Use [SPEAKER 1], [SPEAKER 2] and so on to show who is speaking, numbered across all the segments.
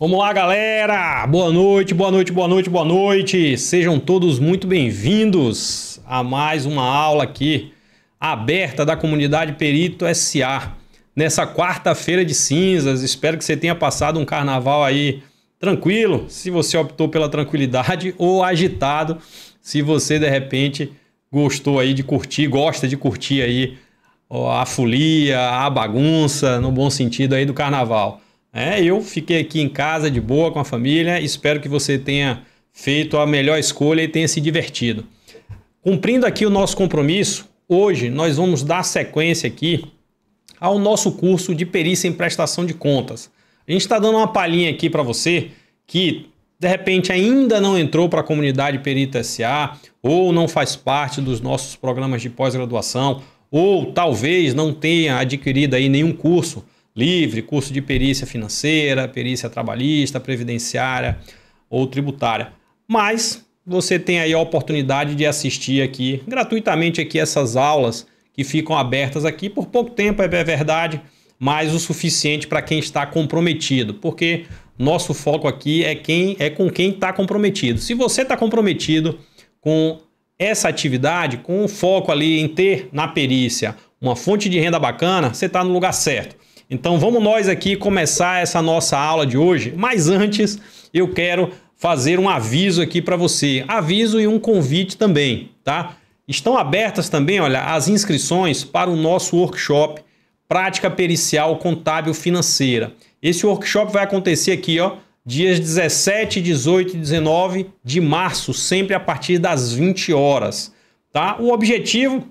[SPEAKER 1] Vamos lá, galera! Boa noite, boa noite, boa noite, boa noite! Sejam todos muito bem-vindos a mais uma aula aqui aberta da comunidade Perito SA. Nessa quarta-feira de cinzas, espero que você tenha passado um carnaval aí tranquilo, se você optou pela tranquilidade, ou agitado, se você de repente gostou aí de curtir, gosta de curtir aí a folia, a bagunça, no bom sentido aí do carnaval. Eu fiquei aqui em casa de boa com a família, espero que você tenha feito a melhor escolha e tenha se divertido. Cumprindo aqui o nosso compromisso, hoje nós vamos dar sequência aqui ao nosso curso de perícia em prestação de contas. A gente está dando uma palhinha aqui para você que de repente ainda não entrou para a comunidade Perito SA ou não faz parte dos nossos programas de pós-graduação ou talvez não tenha adquirido aí nenhum curso livre, curso de perícia financeira, perícia trabalhista, previdenciária ou tributária. Mas você tem aí a oportunidade de assistir aqui gratuitamente aqui essas aulas que ficam abertas aqui por pouco tempo, é verdade, mas o suficiente para quem está comprometido, porque nosso foco aqui é com quem está comprometido. Se você está comprometido com essa atividade, com o foco ali em ter na perícia uma fonte de renda bacana, você está no lugar certo. Então vamos nós aqui começar essa nossa aula de hoje, mas antes eu quero fazer um aviso aqui para você, aviso e um convite também, tá? Estão abertas também, olha, as inscrições para o nosso workshop Prática Pericial Contábil Financeira. Esse workshop vai acontecer aqui, ó, dias 17, 18 e 19 de março, sempre a partir das 20 horas, tá? O objetivo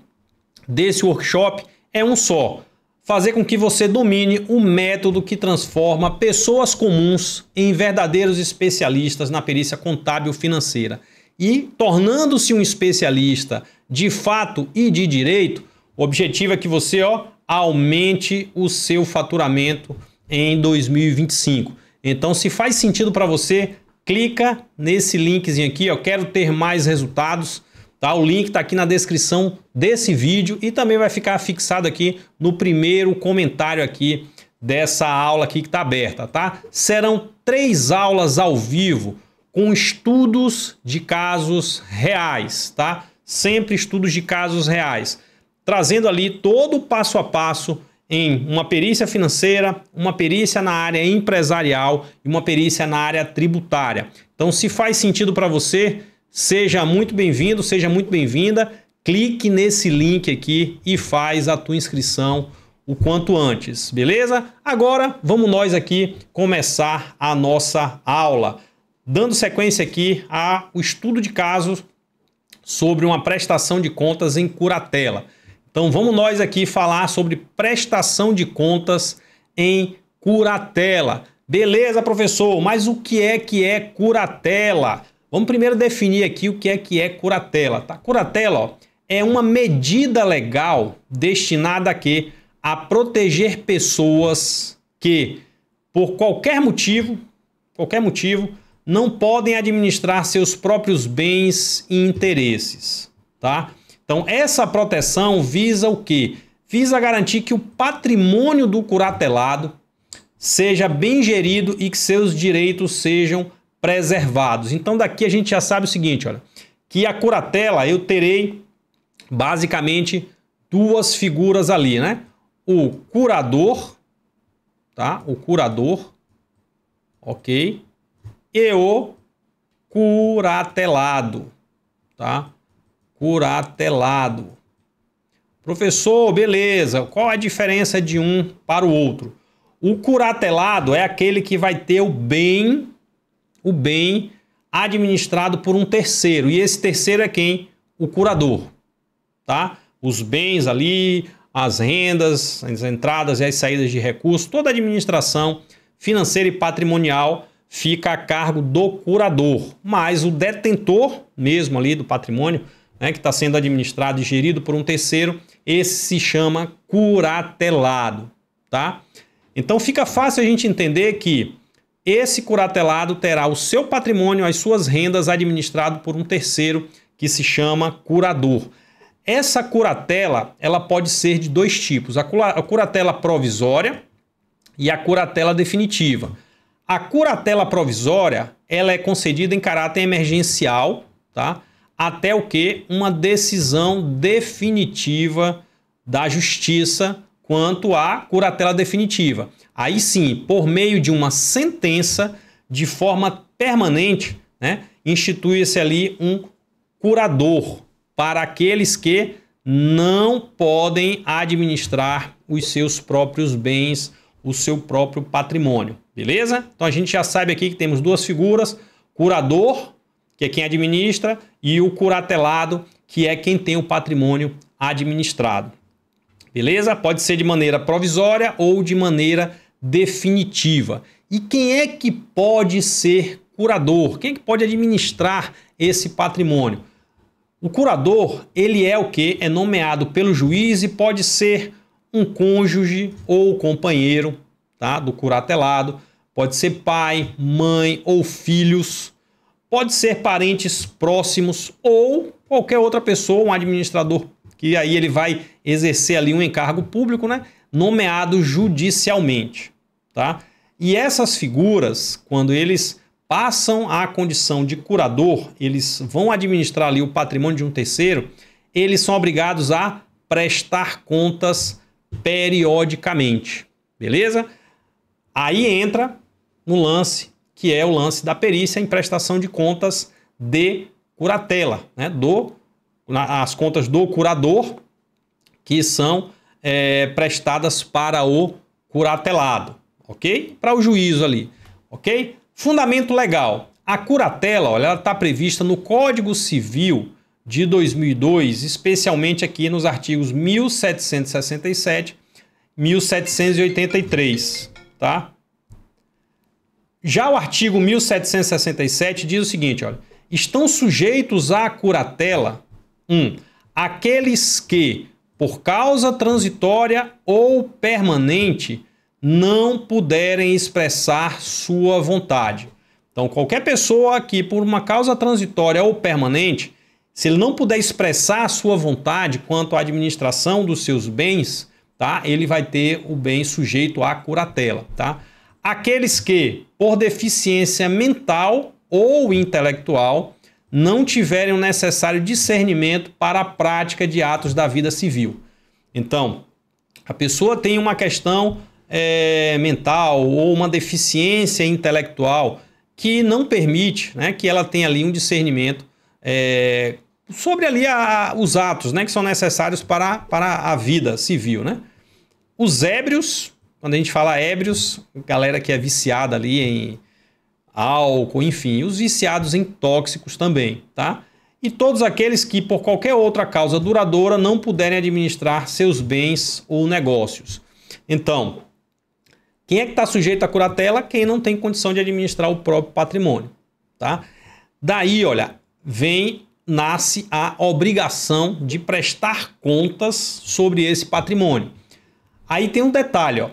[SPEAKER 1] desse workshop é um só: fazer com que você domine o método que transforma pessoas comuns em verdadeiros especialistas na perícia contábil financeira. E, tornando-se um especialista de fato e de direito, o objetivo é que você aumente o seu faturamento em 2025. Então, se faz sentido para você, clica nesse linkzinho aqui, quero ter mais resultados. Tá? O link está aqui na descrição desse vídeo e também vai ficar fixado aqui no primeiro comentário aqui dessa aula aqui que está aberta, tá? Serão 3 aulas ao vivo com estudos de casos reais, tá? Sempre estudos de casos reais, trazendo ali todo o passo a passo em uma perícia financeira, uma perícia na área empresarial e uma perícia na área tributária. Então, se faz sentido para você, seja muito bem-vindo, seja muito bem-vinda. Clique nesse link aqui e faz a tua inscrição o quanto antes, beleza? Agora vamos nós aqui começar a nossa aula, dando sequência aqui ao estudo de casos sobre uma prestação de contas em curatela. Então vamos nós aqui falar sobre prestação de contas em curatela. Beleza, professor, mas o que é curatela? Vamos primeiro definir aqui o que é curatela. Tá? Curatela é uma medida legal destinada a quê? A proteger pessoas que, por qualquer motivo, não podem administrar seus próprios bens e interesses. Tá? Então, essa proteção visa o quê? Visa garantir que o patrimônio do curatelado seja bem gerido e que seus direitos sejam preservados. Então daqui a gente já sabe o seguinte, olha, que a curatela eu terei basicamente 2 figuras ali, né? O curador, tá? O curador, ok? E o curatelado, tá? Curatelado. Professor, beleza, qual a diferença de um para o outro? O curatelado é aquele que vai ter o bem administrado por um terceiro. E esse terceiro é quem? O curador. Tá? Os bens ali, as rendas, as entradas e as saídas de recursos, toda a administração financeira e patrimonial fica a cargo do curador. Mas o detentor mesmo ali do patrimônio, né, que está sendo administrado e gerido por um terceiro, esse se chama curatelado. Tá? Então fica fácil a gente entender que esse curatelado terá o seu patrimônio, as suas rendas administrado por um terceiro que se chama curador. Essa curatela, ela pode ser de 2 tipos, a curatela provisória e a curatela definitiva. A curatela provisória, ela é concedida em caráter emergencial, tá? Até o que? Uma decisão definitiva da justiça quanto à curatela definitiva. Aí sim, por meio de uma sentença, de forma permanente, né, institui-se ali um curador para aqueles que não podem administrar os seus próprios bens, o seu próprio patrimônio, beleza? Então a gente já sabe aqui que temos duas figuras, curador, que é quem administra, e o curatelado, que é quem tem o patrimônio administrado. Beleza? Pode ser de maneira provisória ou de maneira definitiva. E quem é que pode ser curador? Quem é que pode administrar esse patrimônio? O curador, ele é o quê? É nomeado pelo juiz e pode ser um cônjuge ou companheiro, tá, do curatelado. Pode ser pai, mãe ou filhos. Pode ser parentes próximos ou qualquer outra pessoa, um administrador, que aí ele vai exercer ali um encargo público, né, nomeado judicialmente, tá? E essas figuras, quando eles passam à condição de curador, eles vão administrar ali o patrimônio de um terceiro, eles são obrigados a prestar contas periodicamente, beleza? Aí entra no lance, que é o lance da perícia em prestação de contas de curatela, né? As contas do curador, que são prestadas para o curatelado, ok? Para o juízo ali, ok? Fundamento legal. A curatela, olha, ela está prevista no Código Civil de 2002, especialmente aqui nos artigos 1767 e 1783, tá? Já o artigo 1767 diz o seguinte, olha, estão sujeitos à curatela aqueles que, por causa transitória ou permanente, não puderem expressar sua vontade. Então, qualquer pessoa que, por uma causa transitória ou permanente, se ele não puder expressar a sua vontade quanto à administração dos seus bens, tá, ele vai ter o bem sujeito à curatela, tá? Aqueles que, por deficiência mental ou intelectual, não tiverem o necessário discernimento para a prática de atos da vida civil. Então, a pessoa tem uma questão mental ou uma deficiência intelectual que não permite, né, que ela tenha ali um discernimento sobre ali os atos, né, que são necessários para a vida civil, né? Os ébrios, quando a gente fala ébrios, galera que é viciada ali em álcool, enfim, os viciados em tóxicos também, tá? E todos aqueles que, por qualquer outra causa duradoura, não puderem administrar seus bens ou negócios. Então, quem é que está sujeito à curatela? Quem não tem condição de administrar o próprio patrimônio, tá? Daí, olha, nasce a obrigação de prestar contas sobre esse patrimônio. Aí tem um detalhe, ó.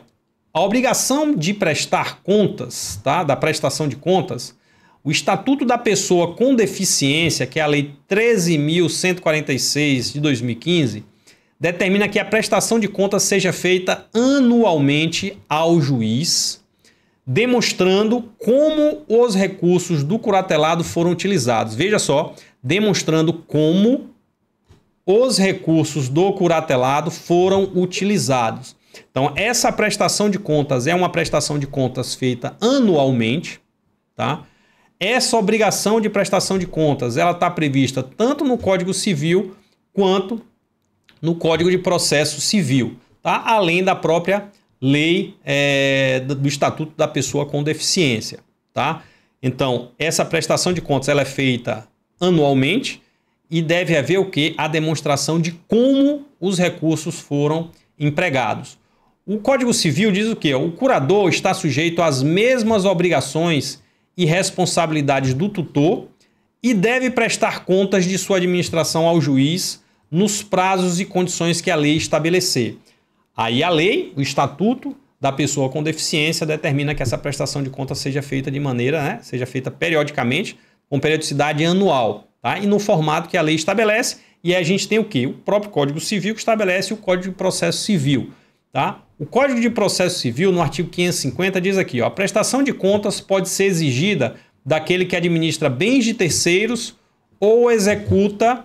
[SPEAKER 1] A obrigação de prestar contas, tá? Da prestação de contas, o Estatuto da Pessoa com Deficiência, que é a Lei 13.146 de 2015, determina que a prestação de contas seja feita anualmente ao juiz, demonstrando como os recursos do curatelado foram utilizados. Veja só, demonstrando como os recursos do curatelado foram utilizados. Então, essa prestação de contas é uma prestação de contas feita anualmente, tá? Essa obrigação de prestação de contas, ela está prevista tanto no Código Civil quanto no Código de Processo Civil, tá? Além da própria lei do Estatuto da Pessoa com Deficiência, tá? Então, essa prestação de contas ela é feita anualmente e deve haver o quê? A demonstração de como os recursos foram empregados. O Código Civil diz o quê? O curador está sujeito às mesmas obrigações e responsabilidades do tutor e deve prestar contas de sua administração ao juiz nos prazos e condições que a lei estabelecer. Aí a lei, o Estatuto da Pessoa com Deficiência, determina que essa prestação de contas seja feita de maneira, né, seja feita periodicamente, com periodicidade anual, tá? E no formato que a lei estabelece. E aí a gente tem o quê? O próprio Código Civil que estabelece o Código de Processo Civil, tá? O Código de Processo Civil, no artigo 550, diz aqui, ó, a prestação de contas pode ser exigida daquele que administra bens de terceiros ou executa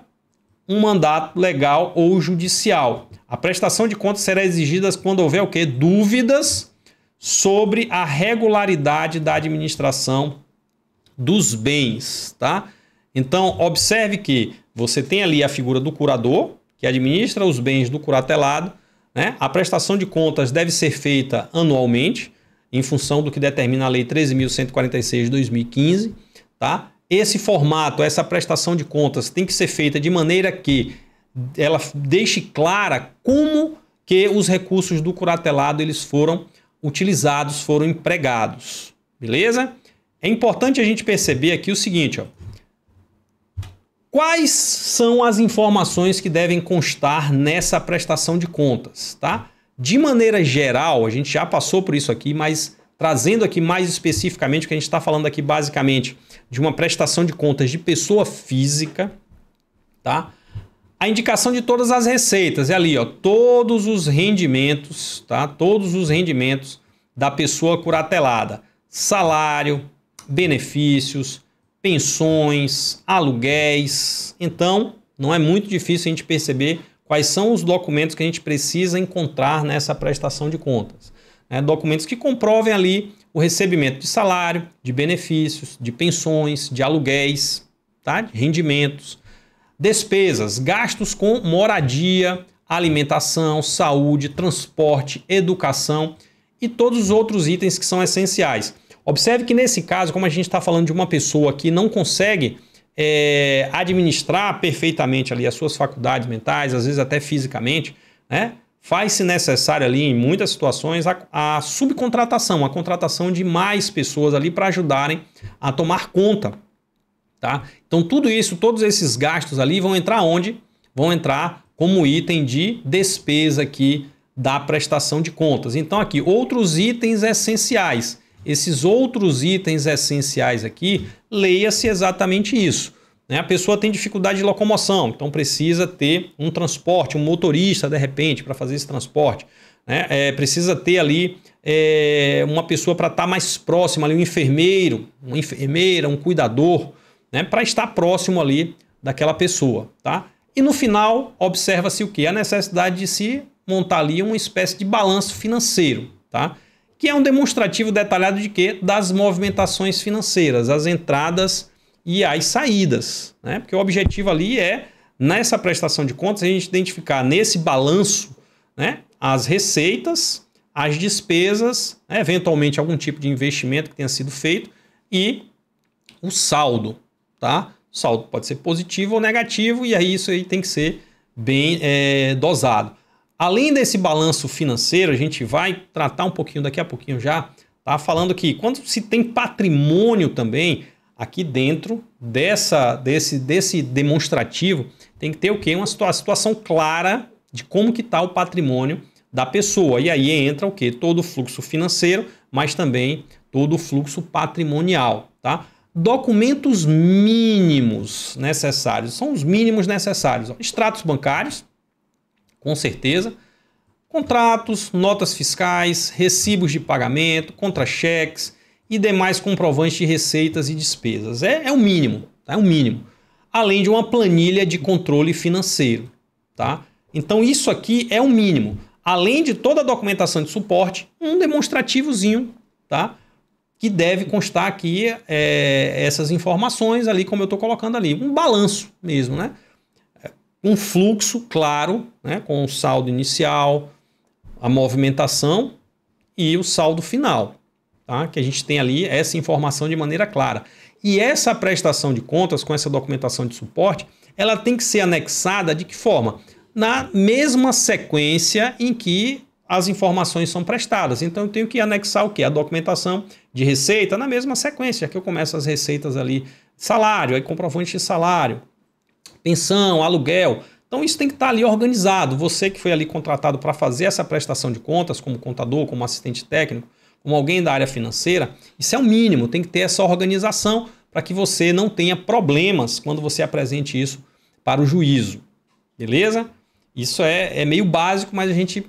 [SPEAKER 1] um mandato legal ou judicial. A prestação de contas será exigida quando houver o quê? Dúvidas sobre a regularidade da administração dos bens, tá? Então, observe que você tem ali a figura do curador, que administra os bens do curatelado, né? A prestação de contas deve ser feita anualmente, em função do que determina a Lei 13.146 de 2015, tá? Esse formato, essa prestação de contas tem que ser feita de maneira que ela deixe clara como que os recursos do curatelado eles foram utilizados, foram empregados, beleza? É importante a gente perceber aqui o seguinte, ó. Quais são as informações que devem constar nessa prestação de contas, tá? De maneira geral, a gente já passou por isso aqui, mas trazendo aqui mais especificamente, o que a gente está falando aqui basicamente de uma prestação de contas de pessoa física, tá? A indicação de todas as receitas é ali, ó, todos os rendimentos, tá? Todos os rendimentos da pessoa curatelada, salário, benefícios, pensões, aluguéis. Então, não é muito difícil a gente perceber quais são os documentos que a gente precisa encontrar nessa prestação de contas. Documentos que comprovem ali o recebimento de salário, de benefícios, de pensões, de aluguéis, tá? De rendimentos, despesas, gastos com moradia, alimentação, saúde, transporte, educação e todos os outros itens que são essenciais. Observe que nesse caso, como a gente está falando de uma pessoa que não consegue administrar perfeitamente ali as suas faculdades mentais, às vezes até fisicamente, né? Faz-se necessário ali em muitas situações a subcontratação, a contratação de mais pessoas ali para ajudarem a tomar conta, tá? Então tudo isso, todos esses gastos ali vão entrar onde? Vão entrar como item de despesa aqui da prestação de contas. Então aqui, outros itens essenciais. Esses outros itens essenciais aqui, leia-se exatamente isso. A pessoa tem dificuldade de locomoção, então precisa ter um transporte, um motorista de repente para fazer esse transporte. Precisa ter ali uma pessoa para estar mais próxima, ali, um enfermeiro, uma enfermeira, um cuidador, né, para estar próximo ali daquela pessoa. Tá? E no final, observa-se o quê? A necessidade de se montar ali uma espécie de balanço financeiro, tá? Que é um demonstrativo detalhado de quê? Das movimentações financeiras, as entradas e as saídas, né? Porque o objetivo ali é, nessa prestação de contas, a gente identificar nesse balanço, né, as receitas, as despesas, né, eventualmente algum tipo de investimento que tenha sido feito e o saldo, tá? O saldo pode ser positivo ou negativo e aí isso aí tem que ser bem dosado. Além desse balanço financeiro, a gente vai tratar um pouquinho, daqui a pouquinho já, tá? Falando que quando se tem patrimônio também, aqui dentro desse demonstrativo, tem que ter o quê? Uma situação clara de como que está o patrimônio da pessoa. E aí entra o quê? Todo o fluxo financeiro, mas também todo o fluxo patrimonial, tá? Documentos mínimos necessários, são os mínimos necessários. Extratos bancários, com certeza, contratos, notas fiscais, recibos de pagamento, contra-cheques e demais comprovantes de receitas e despesas. É o mínimo, tá? É o mínimo. Além de uma planilha de controle financeiro, tá? Então isso aqui é o mínimo. Além de toda a documentação de suporte, um demonstrativozinho, tá? Que deve constar aqui essas informações ali, como eu estou colocando ali. Um balanço mesmo, né? Um fluxo claro, né, com o saldo inicial, a movimentação e o saldo final, tá? Que a gente tem ali essa informação de maneira clara. E essa prestação de contas com essa documentação de suporte, ela tem que ser anexada de que forma? Na mesma sequência em que as informações são prestadas. Então eu tenho que anexar o quê? A documentação de receita na mesma sequência, que eu começo as receitas ali, salário, aí comprovante de salário, pensão, aluguel. Então isso tem que estar ali organizado. Você que foi ali contratado para fazer essa prestação de contas, como contador, como assistente técnico, como alguém da área financeira, isso é o mínimo, tem que ter essa organização para que você não tenha problemas quando você apresente isso para o juízo. Beleza? Isso é meio básico, mas a gente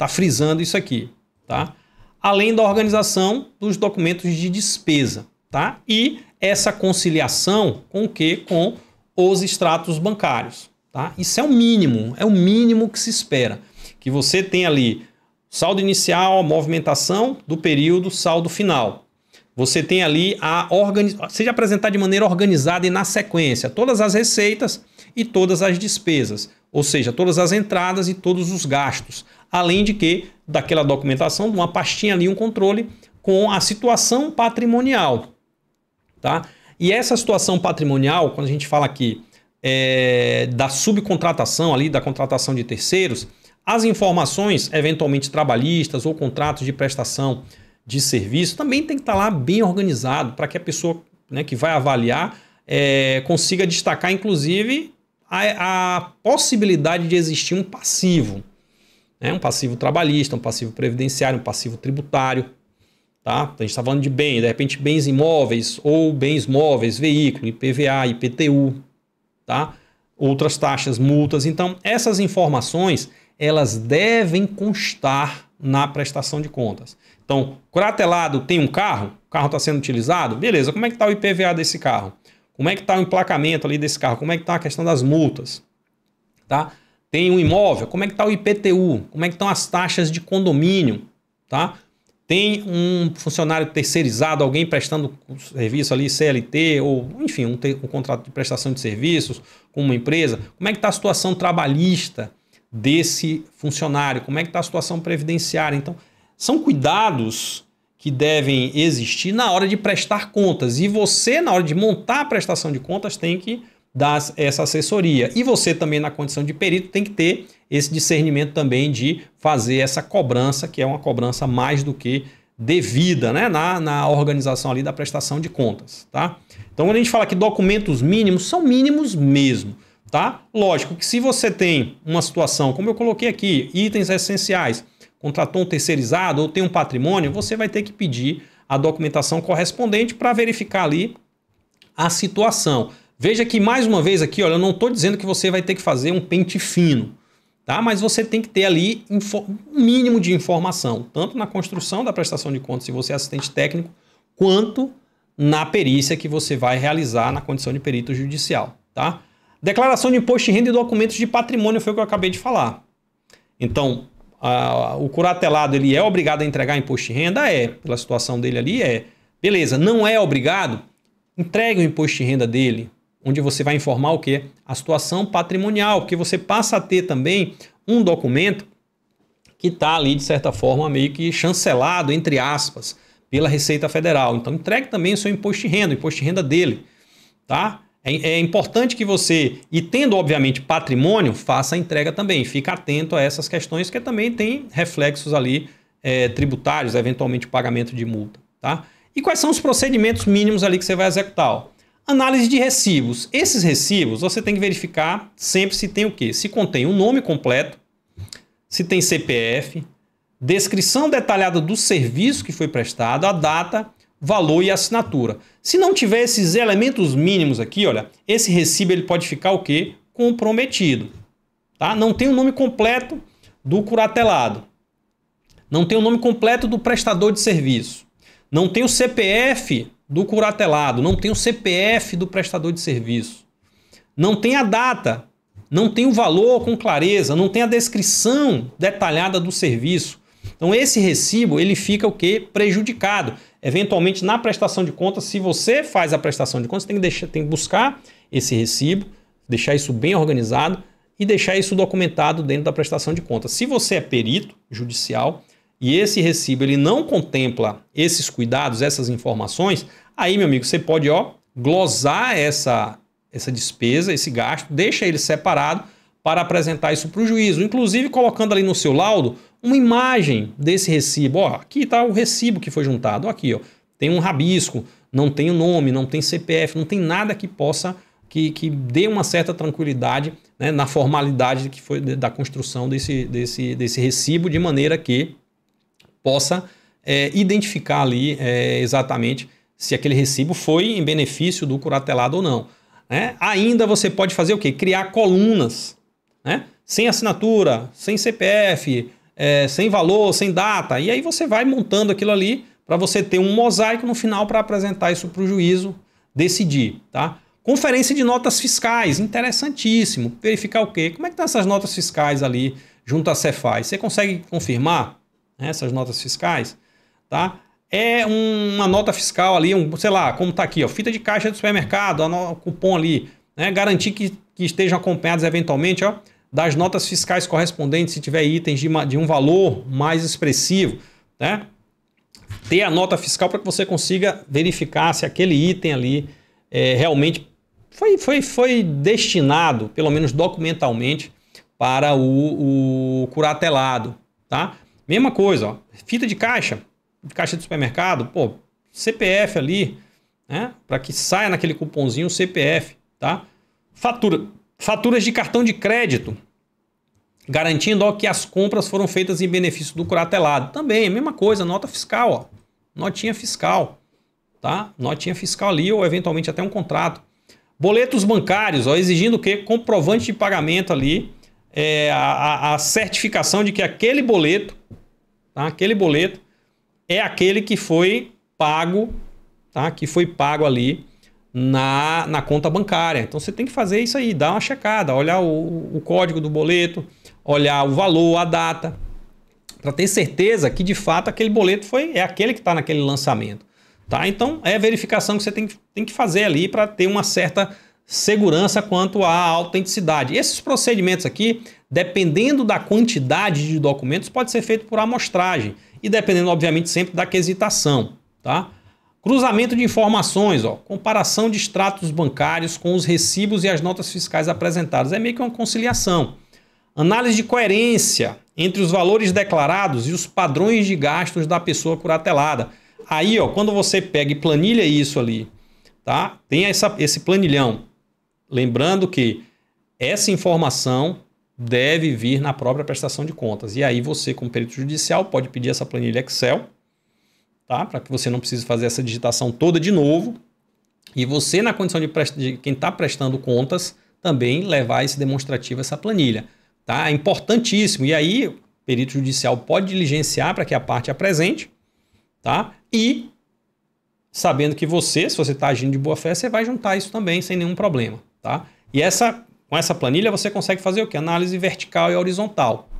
[SPEAKER 1] Está frisando isso aqui, tá? Além da organização dos documentos de despesa, tá? E essa conciliação com o quê? Com os extratos bancários, tá? Isso é o mínimo que se espera. Que você tenha ali saldo inicial, a movimentação do período, saldo final. Você tem ali seja apresentar de maneira organizada e na sequência todas as receitas e todas as despesas, ou seja, todas as entradas e todos os gastos, além de que daquela documentação, uma pastinha ali, um controle com a situação patrimonial, tá? E essa situação patrimonial, quando a gente fala aqui da subcontratação ali, da contratação de terceiros, as informações eventualmente trabalhistas ou contratos de prestação de serviço também tem que estar lá bem organizado para que a pessoa, né, que vai avaliar consiga destacar, inclusive, a possibilidade de existir um passivo. Um passivo trabalhista, um passivo previdenciário, um passivo tributário. Tá? A gente está falando de bem, de repente bens imóveis ou bens móveis, veículo, IPVA, IPTU, tá? Outras taxas, multas. Então, essas informações elas devem constar na prestação de contas. Então, curatelado tem um carro, o carro está sendo utilizado, beleza, como é que está o IPVA desse carro? Como é que está o emplacamento ali desse carro? Como é que está a questão das multas? Tá? Tem um imóvel, como é que está o IPTU? Como é que estão as taxas de condomínio? Tá? Tem um funcionário terceirizado, alguém prestando serviço ali, CLT, ou enfim, um contrato de prestação de serviços com uma empresa. Como é que está a situação trabalhista desse funcionário? Como é que está a situação previdenciária? Então, são cuidados que devem existir na hora de prestar contas. E você, na hora de montar a prestação de contas, tem que dar essa assessoria. E você também, na condição de perito, tem que ter esse discernimento também de fazer essa cobrança, que é uma cobrança mais do que devida, né? na organização ali da prestação de contas. Tá? Então, quando a gente fala que documentos mínimos, são mínimos mesmo. Tá? Lógico que se você tem uma situação, como eu coloquei aqui, itens essenciais, contratou um terceirizado ou tem um patrimônio, você vai ter que pedir a documentação correspondente para verificar ali a situação. Veja que, mais uma vez aqui, olha, eu não estou dizendo que você vai ter que fazer um pente fino, tá? Mas você tem que ter ali um mínimo de informação, tanto na construção da prestação de contas, se você é assistente técnico, quanto na perícia que você vai realizar na condição de perito judicial, tá? Declaração de imposto de renda e documentos de patrimônio foi o que eu acabei de falar. Então, o curatelado ele é obrigado a entregar imposto de renda? Pela situação dele ali, Beleza, não é obrigado? Entregue o imposto de renda dele, onde você vai informar o quê? A situação patrimonial, porque você passa a ter também um documento que está ali, de certa forma, meio que chancelado, entre aspas, pela Receita Federal. Então, entregue também o seu imposto de renda, o imposto de renda dele, tá? É importante que você, e tendo obviamente patrimônio, faça a entrega também. Fica atento a essas questões que também tem reflexos ali tributários, eventualmente pagamento de multa. Tá? E quais são os procedimentos mínimos ali que você vai executar? Análise de recibos. Esses recibos você tem que verificar sempre se tem o quê? Se contém o nome completo, se tem CPF, descrição detalhada do serviço que foi prestado, a data, valor e assinatura. Se não tiver esses elementos mínimos aqui, olha, esse recibo ele pode ficar o quê? Comprometido. Tá? Não tem o nome completo do curatelado. Não tem o nome completo do prestador de serviço. Não tem o CPF do curatelado. Não tem o CPF do prestador de serviço. Não tem a data. Não tem o valor com clareza. Não tem a descrição detalhada do serviço. Então esse recibo ele fica o quê? Prejudicado. Eventualmente na prestação de contas, se você faz a prestação de contas, tem que buscar esse recibo, deixar isso bem organizado e deixar isso documentado dentro da prestação de contas. Se você é perito judicial e esse recibo ele não contempla esses cuidados, essas informações, aí, meu amigo, você pode glosar essa despesa, esse gasto, deixa ele separado para apresentar isso para o juízo, inclusive colocando ali no seu laudo uma imagem desse recibo. Aqui está o recibo que foi juntado. Aqui, tem um rabisco, não tem o nome, não tem CPF, não tem nada que possa, que dê uma certa tranquilidade, né, na formalidade que foi da construção desse recibo, de maneira que possa identificar ali exatamente se aquele recibo foi em benefício do curatelado ou não. Né? Ainda você pode fazer o quê? Criar colunas, né? Sem assinatura, sem CPF, sem valor, sem data. E aí você vai montando aquilo ali para você ter um mosaico no final para apresentar isso para o juízo decidir, tá? Conferência de notas fiscais, interessantíssimo. Verificar o quê? Como é que estão essas notas fiscais ali junto à Cefaz? Você consegue confirmar, né, essas notas fiscais? Tá? É uma nota fiscal ali, sei lá, como está aqui, ó, fita de caixa do supermercado, o cupom ali, né? Garantir que estejam acompanhados eventualmente, ó, das notas fiscais correspondentes, se tiver itens de um valor mais expressivo, né? Ter a nota fiscal para que você consiga verificar se aquele item ali realmente foi destinado, pelo menos documentalmente, para o curatelado, tá? Mesma coisa, ó, fita de caixa do supermercado, pô, CPF ali, né? Para que saia naquele cupomzinho o CPF, tá? Faturas de cartão de crédito, garantindo, ó, que as compras foram feitas em benefício do curatelado. Também, a mesma coisa, nota fiscal, ó, notinha fiscal, tá? Notinha fiscal ali ou eventualmente até um contrato. Boletos bancários, ó, exigindo o quê? Comprovante de pagamento ali, a certificação de que aquele boleto, tá? Aquele boleto é aquele que foi pago, tá? Que foi pago ali na conta bancária. Então você tem que fazer isso aí, dar uma checada, olhar o código do boleto, olhar o valor, a data, para ter certeza que de fato aquele boleto é aquele que está naquele lançamento. Tá? Então é a verificação que você tem que fazer ali para ter uma certa segurança quanto à autenticidade. Esses procedimentos aqui, dependendo da quantidade de documentos, pode ser feito por amostragem e dependendo, obviamente, sempre da quesitação. Tá? Cruzamento de informações, ó, comparação de extratos bancários com os recibos e as notas fiscais apresentadas. É meio que uma conciliação. Análise de coerência entre os valores declarados e os padrões de gastos da pessoa curatelada. Aí, ó, quando você pega e planilha isso ali, tá? Tem esse planilhão. Lembrando que essa informação deve vir na própria prestação de contas. E aí você, como perito judicial, pode pedir essa planilha Excel, tá? Para que você não precise fazer essa digitação toda de novo. E você, na condição de quem está prestando contas, também levar esse demonstrativo, essa planilha. Tá? É importantíssimo. E aí, o perito judicial pode diligenciar para que a parte apresente, tá? E sabendo que se você está agindo de boa fé, você vai juntar isso também sem nenhum problema, tá? E com essa planilha você consegue fazer o quê? Análise vertical e horizontal,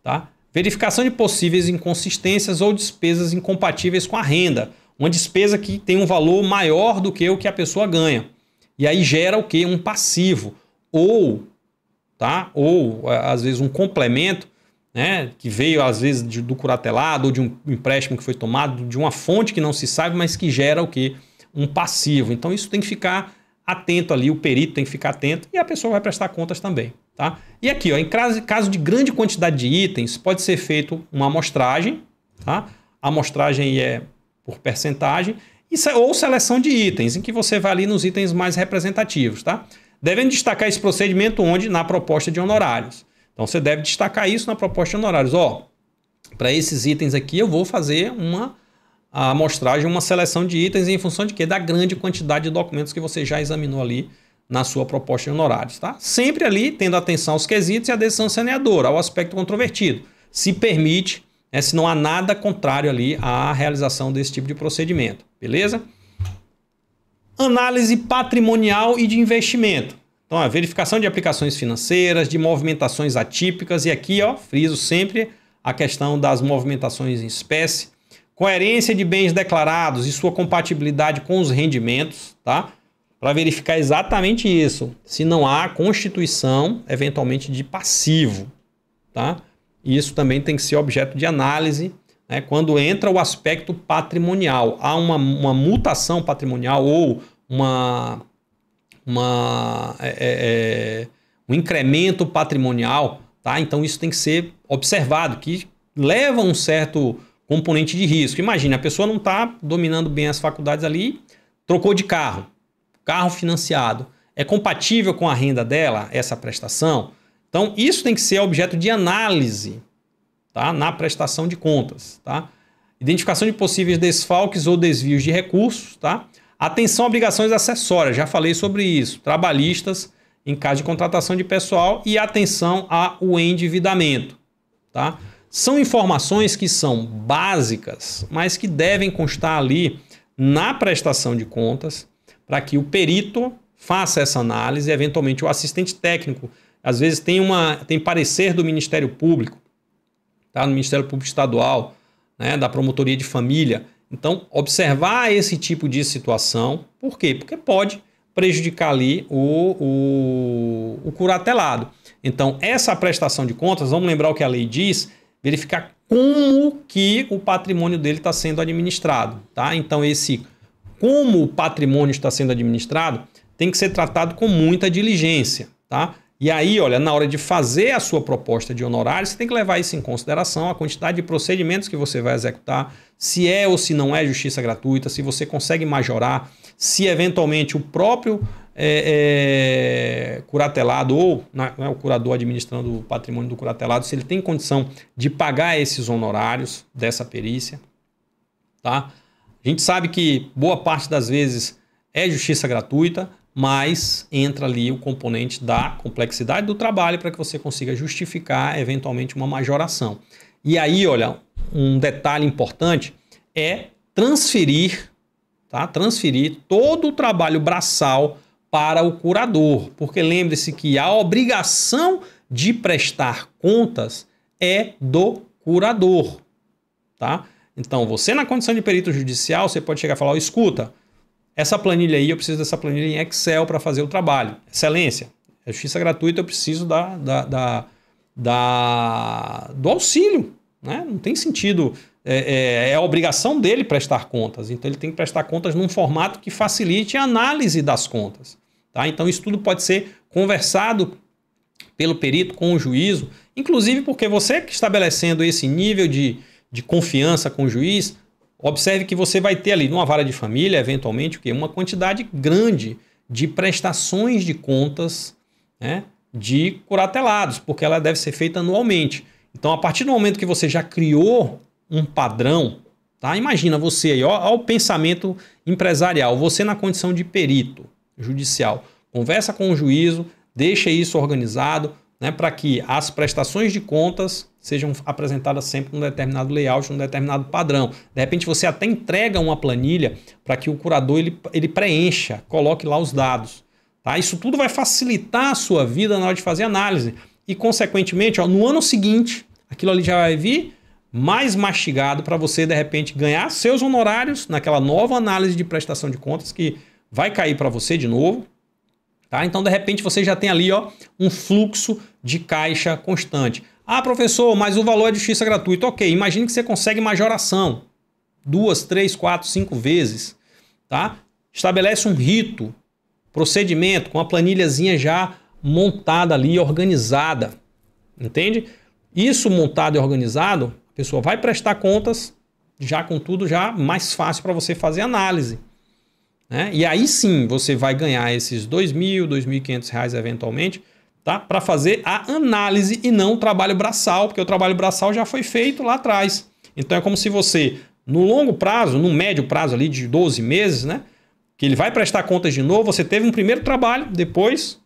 [SPEAKER 1] tá? Verificação de possíveis inconsistências ou despesas incompatíveis com a renda. Uma despesa que tem um valor maior do que o que a pessoa ganha. E aí gera o quê? Um passivo. Ou às vezes um complemento, né, que veio às vezes do curatelado ou de um empréstimo que foi tomado de uma fonte que não se sabe, mas que gera o quê? Um passivo. Então isso tem que ficar atento ali, o perito tem que ficar atento e a pessoa vai prestar contas também. Tá? E aqui, ó, em caso de grande quantidade de itens, pode ser feito uma amostragem, tá? A amostragem é por percentagem, ou seleção de itens, em que você vai ali nos itens mais representativos, tá? Devendo destacar esse procedimento na proposta de honorários. Então você deve destacar isso na proposta de honorários. Ó, para esses itens aqui eu vou fazer uma amostragem, uma seleção de itens em função de quê? Da grande quantidade de documentos que você já examinou ali na sua proposta de honorários. Tá? Sempre ali tendo atenção aos quesitos e à decisão saneadora, ao aspecto controvertido. Se permite, se não há nada contrário ali à realização desse tipo de procedimento. Beleza? Análise patrimonial e de investimento. Então, a verificação de aplicações financeiras, de movimentações atípicas. E aqui, ó, friso sempre a questão das movimentações em espécie. Coerência de bens declarados e sua compatibilidade com os rendimentos, tá? Para verificar exatamente isso. Se não há constituição, eventualmente, de passivo, tá? Isso também tem que ser objeto de análise, né? Quando entra o aspecto patrimonial. Há uma mutação patrimonial ou um incremento patrimonial, tá? Então isso tem que ser observado, que leva um certo componente de risco. Imagina, a pessoa não está dominando bem as faculdades ali, trocou de carro financiado. É compatível com a renda dela, essa prestação? Então isso tem que ser objeto de análise, tá? Na prestação de contas. Tá? Identificação de possíveis desfalques ou desvios de recursos, tá? Atenção a obrigações acessórias, já falei sobre isso. Trabalhistas, em caso de contratação de pessoal, e atenção ao endividamento. Tá? São informações que são básicas, mas que devem constar ali na prestação de contas para que o perito faça essa análise e, eventualmente, o assistente técnico. Às vezes tem parecer do Ministério Público, tá? No Ministério Público Estadual, né? Da Promotoria de Família. Então, observar esse tipo de situação. Por quê? Porque pode prejudicar ali o curatelado. Então, essa prestação de contas, vamos lembrar o que a lei diz, verificar como que o patrimônio dele está sendo administrado. Tá? Então, como o patrimônio está sendo administrado tem que ser tratado com muita diligência. Tá? E aí, olha, na hora de fazer a sua proposta de honorário, você tem que levar isso em consideração, a quantidade de procedimentos que você vai executar, se é ou se não é justiça gratuita, se você consegue majorar, se eventualmente o próprio curatelado ou o curador administrando o patrimônio do curatelado, se ele tem condição de pagar esses honorários dessa perícia. Tá? A gente sabe que boa parte das vezes é justiça gratuita, mas entra ali o componente da complexidade do trabalho para que você consiga justificar eventualmente uma majoração. E aí, olha, um detalhe importante é transferir todo o trabalho braçal para o curador, porque lembre-se que a obrigação de prestar contas é do curador, tá? Então, você na condição de perito judicial, você pode chegar e falar, escuta, essa planilha aí, eu preciso dessa planilha em Excel para fazer o trabalho. Excelência, é justiça gratuita, eu preciso do auxílio, né? Não tem sentido, é a obrigação dele prestar contas, então ele tem que prestar contas num formato que facilite a análise das contas. Tá? Então isso tudo pode ser conversado pelo perito com o juízo, inclusive porque você que estabelecendo esse nível de confiança com o juiz, observe que você vai ter ali numa vara de família, eventualmente, uma quantidade grande de prestações de contas, né, de curatelados, porque ela deve ser feita anualmente. Então, a partir do momento que você já criou um padrão, tá? Imagina você aí, ó o pensamento empresarial, você na condição de perito judicial, conversa com o juízo, deixa isso organizado, né, para que as prestações de contas sejam apresentadas sempre num determinado layout, num determinado padrão. De repente você até entrega uma planilha para que o curador ele preencha, coloque lá os dados. Tá? Isso tudo vai facilitar a sua vida na hora de fazer análise. E, consequentemente, ó, no ano seguinte, aquilo ali já vai vir mais mastigado para você, de repente, ganhar seus honorários naquela nova análise de prestação de contas que vai cair para você de novo. Tá? Então, de repente, você já tem ali ó, um fluxo de caixa constante. Ah, professor, mas o valor é de justiça gratuita. Ok, imagine que você consegue majoração 2, 3, 4, 5 vezes. Tá? Estabelece um rito, procedimento, com a planilhazinha já montada ali, organizada. Entende? Isso montado e organizado, a pessoa vai prestar contas já com tudo já mais fácil para você fazer análise. Né? E aí sim você vai ganhar esses R$2.000, R$2.500 eventualmente, tá? Para fazer a análise e não o trabalho braçal, porque o trabalho braçal já foi feito lá atrás. Então é como se você, no longo prazo, no médio prazo ali de 12 meses, né? Que ele vai prestar contas de novo, você teve um primeiro trabalho, depois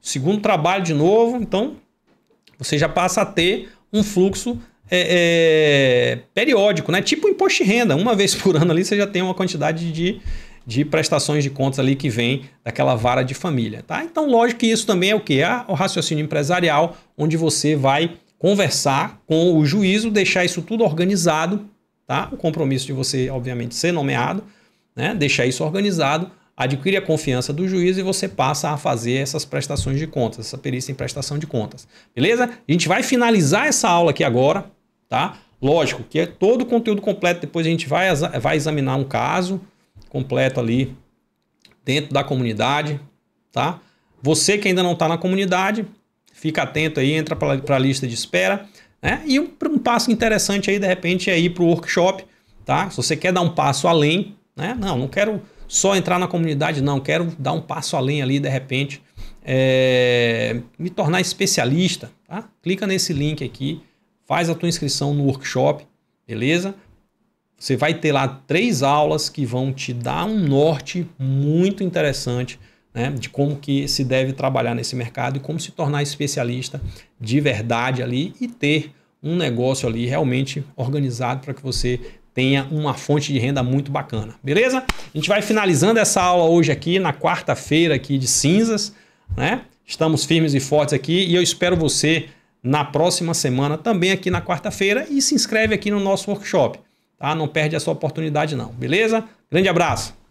[SPEAKER 1] segundo trabalho de novo, então você já passa a ter um fluxo periódico, né? Tipo imposto de renda, uma vez por ano ali você já tem uma quantidade de prestações de contas ali que vem daquela vara de família, tá? Então, lógico que isso também é o quê? É o raciocínio empresarial, onde você vai conversar com o juízo, deixar isso tudo organizado, tá? O compromisso de você, obviamente, ser nomeado, né? Deixar isso organizado, adquire a confiança do juiz e você passa a fazer essas prestações de contas, essa perícia em prestação de contas, beleza? A gente vai finalizar essa aula aqui agora, tá? Lógico que é todo o conteúdo completo, depois a gente vai examinar um caso completo ali dentro da comunidade, tá? Você que ainda não está na comunidade, fica atento aí, entra para a lista de espera, né? E um passo interessante aí, de repente, é ir para o workshop, tá? Se você quer dar um passo além, né? Não quero só entrar na comunidade, não, quero dar um passo além ali, de repente, me tornar especialista, tá? Clica nesse link aqui, faz a tua inscrição no workshop, beleza? Você vai ter lá 3 aulas que vão te dar um norte muito interessante, né, de como que se deve trabalhar nesse mercado e como se tornar especialista de verdade ali e ter um negócio ali realmente organizado para que você tenha uma fonte de renda muito bacana, beleza? A gente vai finalizando essa aula hoje aqui na quarta-feira aqui de cinzas, né? Estamos firmes e fortes aqui e eu espero você na próxima semana também aqui na quarta-feira e se inscreve aqui no nosso workshop, tá? Não perde essa oportunidade não, beleza? Grande abraço!